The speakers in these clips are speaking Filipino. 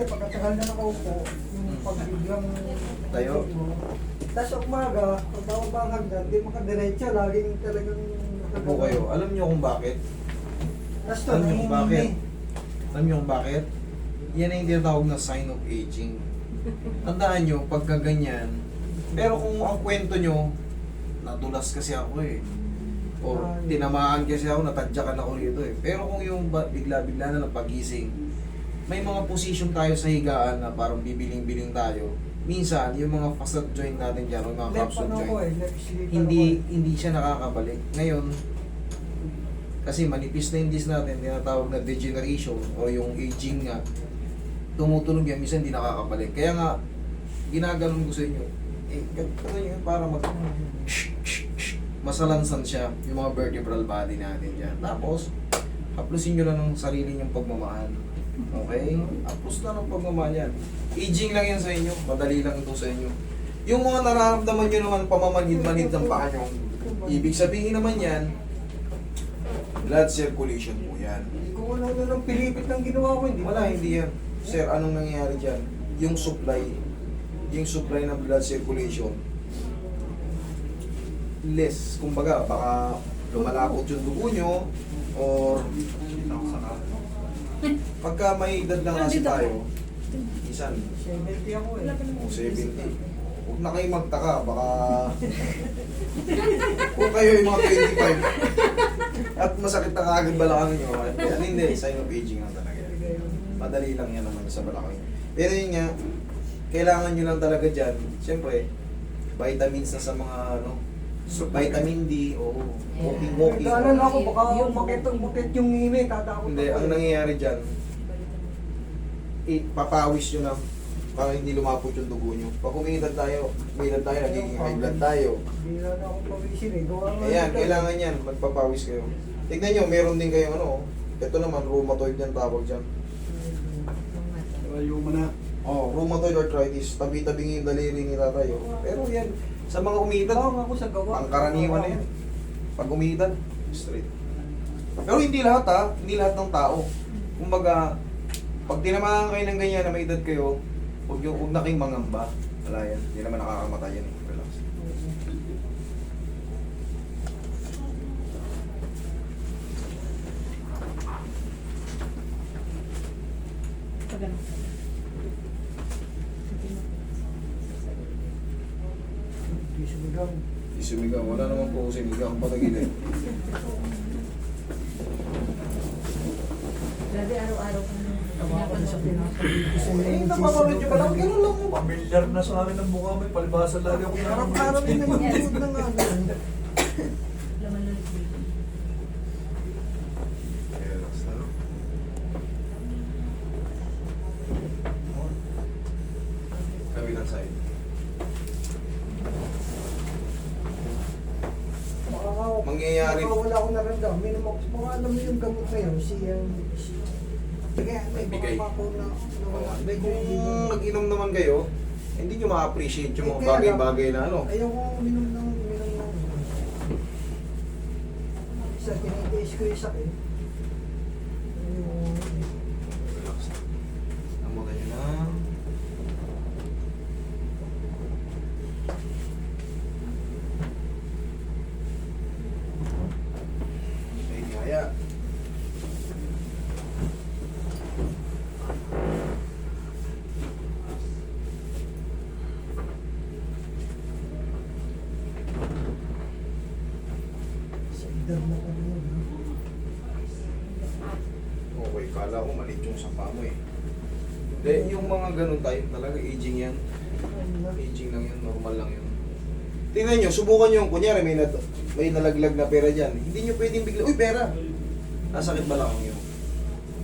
pagkatagal na nakaupo, yung pagbiglang Tayo. Tapos sa umaga, pag ako ba hagdan, di makadiretso, laging talagang Po kayo. Alam niyo kung bakit? Tapos to, Alam niyo kung bakit? nanginginig. Alam niyo kung bakit? Yan ang yung tinatawag na sign of aging. Tandaan niyo, pagka ganyan, pero kung ang kwento niyo, nadulas kasi ako eh. O tinamaan kasi ako, natadyakan ako rito eh. Pero kung yung bigla-bigla na lang pagising, may mga position tayo sa higaan na parang bibiling-biling tayo. Minsan, yung mga facet joint natin dyan, yung mga Left capsule ano ko joint, eh, left sleeper hindi siya nakakabalik. Ngayon, kasi manipis na yung disc natin, tinatawag na degeneration o yung aging nga, tumutunog yan, minsan hindi nakakabalik. Kaya nga, ginaganon ko sa inyo, ganito yun para masalansan siya yung mga vertebral body natin dyan. Tapos, haplusin nyo lang ng sarili nyong pagmamahal. Okay? Haplos na ng pagmamahal yan. Aging lang yan sa inyo. Madali lang ito sa inyo. Yung mga nararamdaman nyo naman pamamanid-manid ng paa nyo, ibig sabihin naman yan, blood circulation po yan. Hindi ko ano ng pilipit ng ginawa ko, hindi. Wala, hindi yan. Sir, anong nangyayari dyan? Yung supply ng blood circulation, less. Kumbaga, baka lumalapot yung dugo nyo, or pagka may edad lang kasi tayo, minsan, 70 ako eh. o 70. Huwag na kayo magtaka, baka kung kayo yung mga 25 at masakit na kaagad balakang nyo, yan hindi, sign of aging lang talaga. Madali lang yan naman sa balakang. Pero yun nga, kailangan nyo lang talaga dyan, siyempre, vitamins na sa mga vitamin D o walking. Nagdaanan ako, baka makit yung ngimi, tatakot Hindi, ako ang eh. nangyayari dyan, papawis nyo lang para hindi lumapot yung dugo nyo. Pag umiidad tayo, nagiging high blood tayo. Hindi na ako pawisin eh. Gawa nga Ayan, dito. kailangan yan, magpapawis kayo. Tignan nyo, meron din kayong ito naman, rheumatoid yan tawag dyan. Layo mo na. Rheumatoid arthritis, tabi-tabing yung daliri ni tatayo. Pero yan, sa mga umiidad, Tawag ako sa gawa. pangkaraniwan na yan. Pag umiidad, straight. Pero hindi lahat hindi lahat ng tao. Kumbaga, pag tinamaan kayo ng ganyan na may edad kayo, huwag na kayong mangamba. Wala yan, hindi naman nakakamatay yan eh. Relax. Hindi sumigaw. Hindi sumigaw, wala naman po sumigaw ang patagilid. Grabe, araw-araw ko nung Tawa ko sa pinaka. Napapanood nyo ba lang? Ganun lang mo ba? Pamilyar na sa akin ang mukha, may palibasa lagi ako. Araw-araw din nanonood ng ano. laman ng baby. Relax na, no? Kabilang side. Mangyayari. Wala akong naramdaman. May naman, mga alam mo yung gamot na yun, kaya may Bigay. baka ako na Hindi, kung nag-inom naman kayo, hindi nyo ma-appreciate yung mga Kaya lang, bagay-bagay na ayaw ko minom ng isa, tinitiis ko yung sakit. Relax na. Namutan nyo na. May kaya. Sa edad na kami yun. Okay, kala ko malit yung sapa mo eh. Hindi, yung mga ganun tayo, talaga aging yan. Aging lang yan, normal lang yun. Tingnan nyo, subukan nyo, kunyari may nalaglag na pera dyan. Hindi nyo pwedeng bigla, uy pera! Nasakit ba lang yun?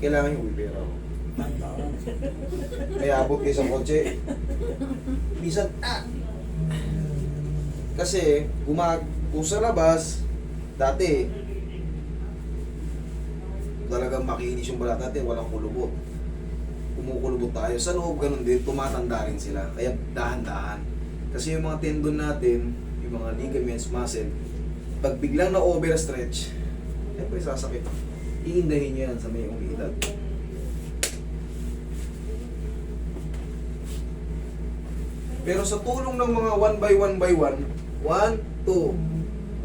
Kailangan nyo, uy pera. May abot kayo sa kotse. Minsan, Kasi, kung sa labas, dati, talagang makinis yung balat natin, walang kulubot. Kumukulubot tayo. Sa loob, ganun din, tumatanda rin sila. Kaya dahan-dahan. Kasi yung mga tendon natin, yung mga ligaments, muscle, pag biglang na-overstretch, siyempre sasakit. Iindahin nyo yan sa may umiidad. Pero sa tulong ng mga 1 by 1 by 1, 1, 2,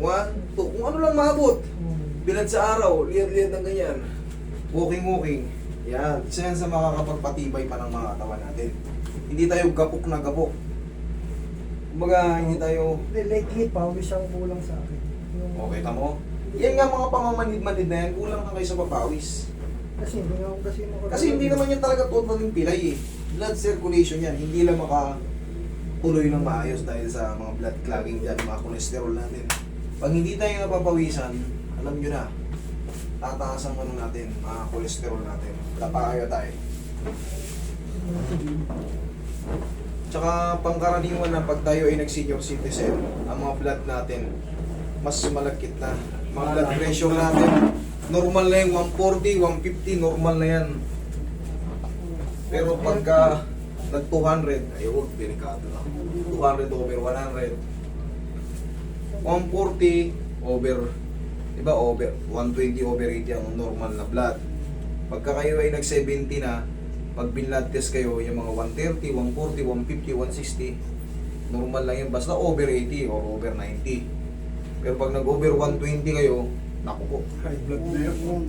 1, 2, kung ano lang maabot. Bilad sa araw, liyad-liyad ng ganyan. Walking. Yan. Isa yan sa makakapagpatibay pa ng mga katawan natin. Hindi tayo gapok na gapok. Kumbaga, hindi tayo... Lately, pawis ang kulang sa akin. Okay, tamo? Yan nga mga pamamanid-manid na yan, kulang na kayo sa papawis. Kasi hindi nga ako kasi Kasi hindi naman yan talaga totaling pilay eh. Blood circulation yan, hindi lang makatuloy ng maayos dahil sa mga blood clogging dyan, mga cholesterol natin. Pag hindi tayo napapawisan, alam nyo na, tataas ang ano natin, mga cholesterol natin. Tapakaya tayo. Tsaka pangkaraniwan na pag tayo ay nag-senior citizen, ang mga blood natin, mas malagkit na. Mga blood pressure natin, normal na yung 140, 150, normal na yan. Pero pagka nag-200, ay huwag, delikado na. 200 over 100. 140 over, diba over, 120 over 80 ang normal na blood. Pagka kayo ay nag-70 na, pag binlood test kayo, yung mga 130, 140, 150, 160, normal lang yan. Basta over 80 or over 90. Pero pag nag-over 120 kayo, naku po, High blood na yun.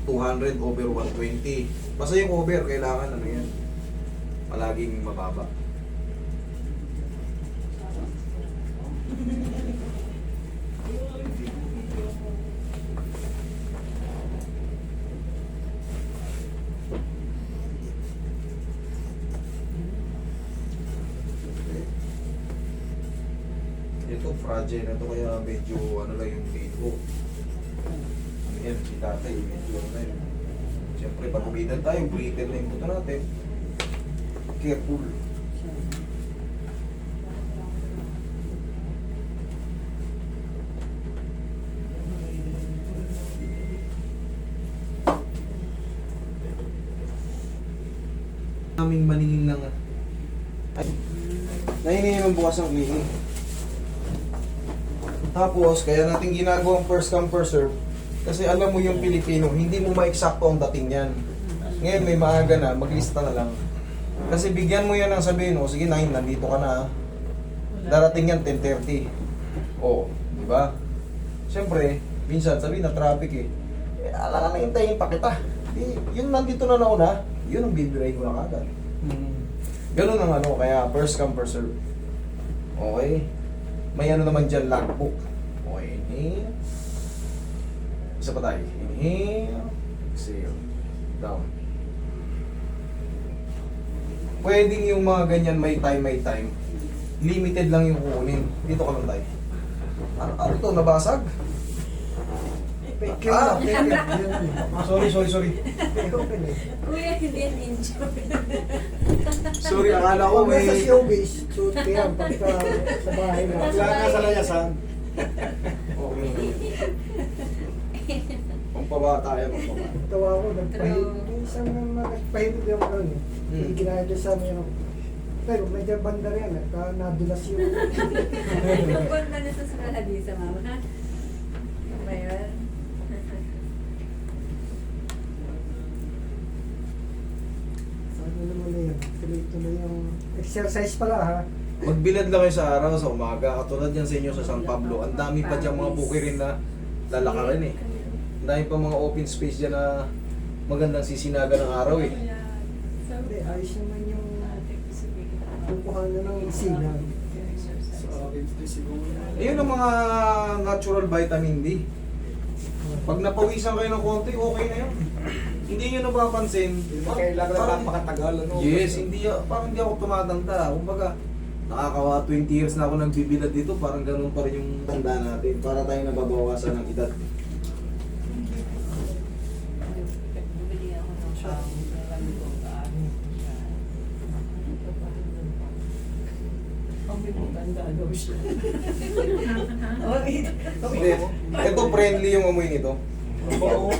200 over 120. Basta yung over, kailangan ano yan, palaging mababa. Ito, fragile na to kaya medyo ano lang yung dito. Ano yan, si tatay, medyo ano na yun. Siyempre, pag umidan tayo, brittle na yung buto natin. Careful. Aming maningin lang. Ay, nahinihim ang bukas ng clinic. Tapos, kaya natin ginagawang first come first serve. Kasi alam mo yung Pilipino, hindi mo ma-eksakto ang dating yan. Ngayon may maaga na, maglista na lang. Kasi bigyan mo yan ng sabihin, o sige 9, nandito ka na. Darating yan 10:30. O, di ba? Siyempre, minsan sabihin na traffic eh. Alam na hintayin pa kita. Yung nandito na nauna, yun ang bibiray ko na kagad. Ganun ang ano, kaya first come first serve. Okay? May ano naman dyan, logbook. Okay, inhale. Isa pa tayo. Inhale. Exhale. Down. Pwedeng yung mga ganyan may time. Limited lang yung kukunin. Dito ka lang tayo. Ano to? Nabasag? Sorry. Kuya, hindi yan enjoy. Sorry, akala ko Kung may... nasa showbiz, suot ko yan pagka sa bahay na. Wala nga sa layasan. Okay. Pampabata yan, pampabata. Tawa ko, nagpahit. Isang nagpahit yung ano eh. Hmm. Ginaya sa amin yung... Pero medyo bandar yan, nadulas yun. Pupunta na sa Kaladisa, mama. Ano ba yun? Ano naman na yan? Tuloy-tuloy yung exercise pala ha. Magbilad lang kayo sa araw, sa umaga. Katulad yan sa inyo sa San Pablo. Ang dami pa dyan mga bukirin na lalakarin eh. Ang dami pa mga open space dyan na magandang sisinaga ng araw eh. Hindi, ayos naman yung kukuha na ng sinan. Sa akin, siguro. Ayun ang mga natural vitamin D. Pag napawisan kayo ng konti, okay na yun. Hindi nyo napapansin. Hindi na kailangan na napakatagal. Ano? Yes, parang hindi ako tumatanda. Kumbaga, nakakawa 20 years na ako nagbibilad dito, parang ganun pa rin yung tanda natin. Para tayo nababawasan ng edad. Bumili ako ng Hindi, ito friendly yung amoy nito. Oo.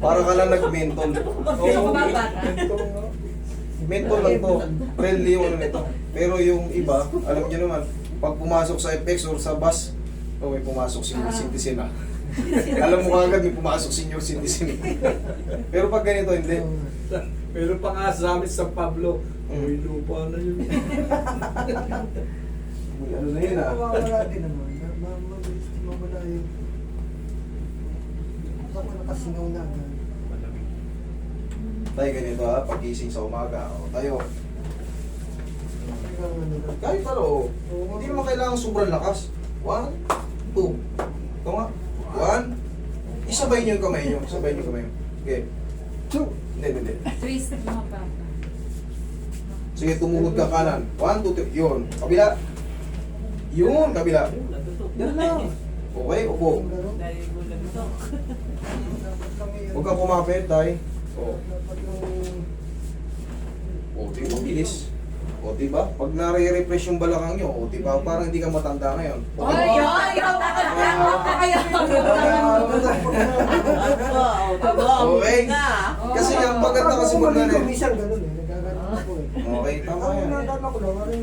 Para ka lang nag-mentol. Oo. Mentol lang to. Friendly yung ano nito. Pero yung iba, alam niyo naman, pag pumasok sa FX or sa bus, oh, may pumasok senior citizen na. Alam mo kagad may pumasok senior citizen. Pero pag ganito, hindi. Pero pa nga sa amin sa Pablo, Mm. may lupa na yun. May ano na yun ah. Mawawala din naman. Mabilis din mawala yun. Ako nakasingaw na agad. Tayo ganito ha, pagising sa umaga. O, tayo. Talagang ano lang. Kahit ano, hindi naman kailangan sobrang lakas. 1, 2. Ito nga. 1. Isabay niyo yung kamay niyo. Isabay niyo yung kamay niyo. Okay. 2. Hindi. Twist mo pa. Sige, tumulog ka kanan. 1, 2, 3. Yun. Kabila. Yun, kabila. Yan lang. Okay, upo. Yung gano'n. Dapat lang yun. Huwag kang kumapit, tay. O. Dapat yung... O, di ba? Bilis. O, di ba? Pag nare-refresh yung balakang nyo, o, di ba? Parang hindi ka matanda ngayon. Ay, Okay. Kasi ang pagkat nakasimula na Ako rin. minsan gano'n eh. Nagkaganon ako eh. Okay, tama Ako yan. naalala ko lang, parang